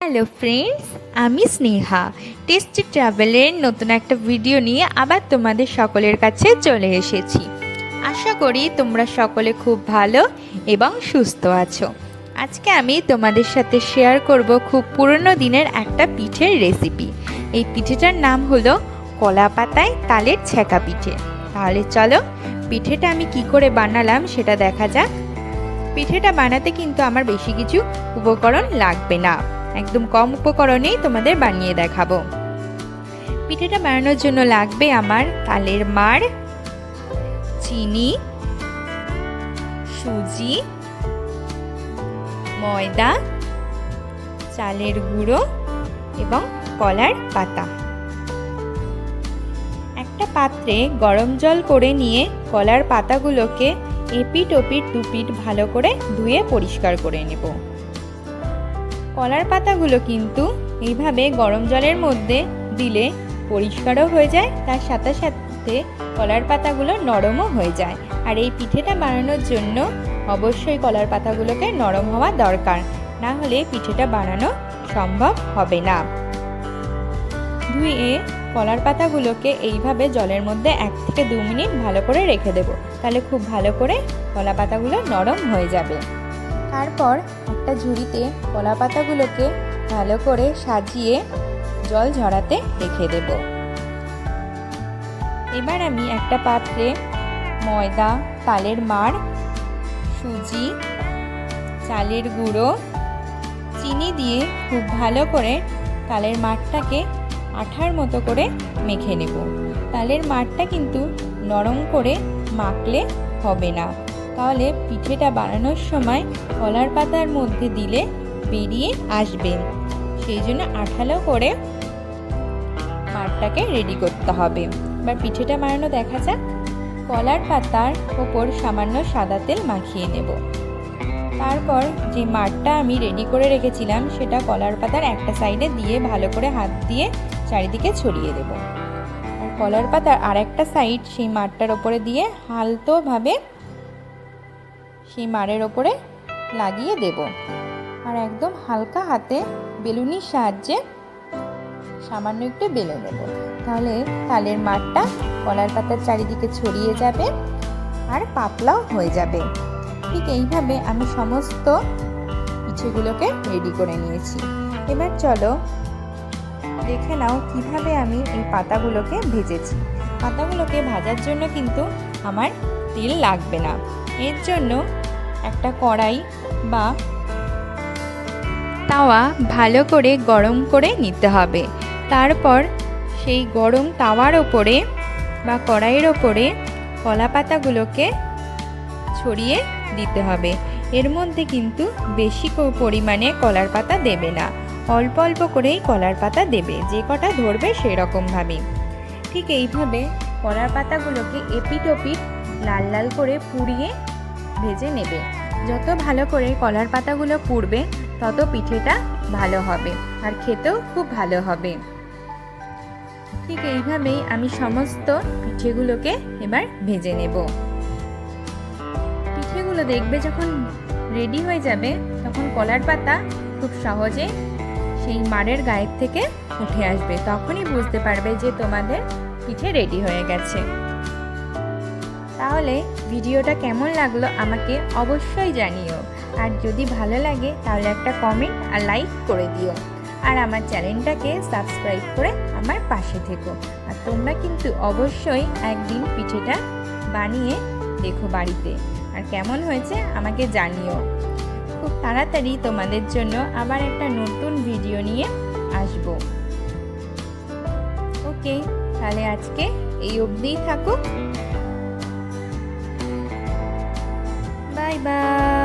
Hello friends, আমি Sneha tasty ট্রাভেলের নতুন একটা ভিডিও নিয়ে আবার তোমাদের সকলের কাছে চলে এসেছি। আশা করি তোমরা সকলে খুব ভালো এবং সুস্থ আছো। আজকে আমি তোমাদের সাথে শেয়ার করব খুব পুরনো দিনের একটা পিঠের রেসিপি। এই পিঠেটার নাম হলো কলা পাতায় তালের ছ্যাঁকা পিঠে। তাহলে চলো পিঠেটা আমি কি করে বানালাম সেটা দেখা যাক। পিঠেটা বানাতে কিন্তু আমার বেশি কিছু উপকরণ লাগবে না, একদম কম উপকরণেই তোমাদের বানিয়ে দেখাবো। পিঠেটা বানানোর জন্য লাগবে আমার তালের মাড়, চিনি, সুজি, ময়দা, চালের গুঁড়ো এবং কলার পাতা। একটা পাত্রে গরম জল করে নিয়ে কলার পাতাগুলোকে এপিট ওপিট দুপিট ভালো করে ধুয়ে পরিষ্কার করে নেব। কলার পাতাগুলো কিন্তু এইভাবে গরম জলের মধ্যে দিলে পরিষ্কারও হয়ে যায়, তার সাথে সাথে কলার পাতাগুলো নরমও হয়ে যায়। আর এই পিঠেটা বানানোর জন্য অবশ্যই কলার পাতাগুলোকে নরম হওয়া দরকার, না হলে পিঠেটা বানানো সম্ভব হবে না। ধুয়ে কলার পাতাগুলোকে এইভাবে জলের মধ্যে 1 থেকে 2 মিনিট ভালো করে রেখে দেব, তাহলে খুব ভালো করে কলা পাতাগুলো নরম হয়ে যাবে। তারপর একটা ঝুড়িতে কলা পাতাগুলোকে ভালো করে সাজিয়ে জল ঝরাতে রেখে দেব। এবার আমি একটা পাত্রে ময়দা, তালের মাড়, সুজি, চালের গুঁড়ো, চিনি দিয়ে খুব ভালো করে তালের মাড়টাকে আঠার মতো করে মেখে নেব। তালের মাড়টা কিন্তু নরম করে মাখলে হবে না, তাহলে পিঠেটা বানানোর সময় কলার পাতার মধ্যে দিলে বেরিয়ে আসবে। সেই জন্য আঠালো করে মাড়টাকে রেডি করতে হবে। এবার পিঠেটা বানানো দেখা যাক। কলার পাতার ওপর সামান্য সাদা তেল মাখিয়ে নেব। তারপর যে মাড়টা আমি রেডি করে রেখেছিলাম সেটা কলার পাতার একটা সাইডে দিয়ে ভালো করে হাত দিয়ে চারিদিকে ছড়িয়ে দেব। আর কলার পাতার আর একটা সাইড সেই মাড়টার ওপরে দিয়ে হালতোভাবে সেই মাড়ের ওপরে লাগিয়ে দেব। আর একদম হালকা হাতে বেলুনির সাহায্যে সামান্য একটু বেলে নেব, তাহলে তালের মাড়টা কলার পাতার চারিদিকে ছড়িয়ে যাবে আর পাতলাও হয়ে যাবে। ঠিক এইভাবে আমি সমস্ত পিঠেগুলোকে রেডি করে নিয়েছি। এবার চলো দেখে নাও কিভাবে আমি এই পাতাগুলোকে ভেজেছি। পাতাগুলোকে ভাজার জন্য কিন্তু আমার তেল লাগবে না। এর জন্য একটা কড়াই বা তাওয়া ভালো করে গরম করে নিতে হবে। তারপর সেই গরম তাওয়ার ওপরে বা কড়াইয়ের ওপরে কলা পাতাগুলোকে ছড়িয়ে দিতে হবে। এর মধ্যে কিন্তু বেশি পরিমাণে কলার পাতা দেবে না, অল্প অল্প করেই কলার পাতা দেবে, যে কটা ধরবে সেরকমভাবে। ঠিক এইভাবে কলার পাতাগুলোকে এপিট ওপিট লাল লাল করে পুড়িয়ে ভেজে নেবে। যত ভালো করে কলার পাতাগুলো পুড়বে তত পিঠেটা ভালো হবে আর খেতেও খুব ভালো হবে। ঠিক এইভাবেই আমি সমস্ত পিঠেগুলোকে এবার ভেজে নেব। পিঠেগুলো দেখবে যখন রেডি হয়ে যাবে তখন কলার পাতা খুব সহজে সেই মাড়ের গায়ের থেকে উঠে আসবে, তখনই বুঝতে পারবে যে তোমাদের পিঠে রেডি হয়ে গেছে। তাহলে ভিডিওটা কেমন লাগলো আমাকে অবশ্যই জানিও, আর যদি ভালো লাগে তাহলে একটা কমেন্ট আর লাইক করে দিও, আর আমার চ্যানেলটাকে সাবস্ক্রাইব করে আমার পাশে থেকো। আর তোমরা কিন্তু অবশ্যই একদিন পিঠেটা বানিয়ে দেখো বাড়িতে, আর কেমন হয়েছে আমাকে জানিও। খুব তাড়াতাড়ি তোমাদের জন্য আবার একটা নতুন ভিডিও নিয়ে আসবো। ওকে, তাহলে আজকে এই অবধিই থাকুক। Bye bye.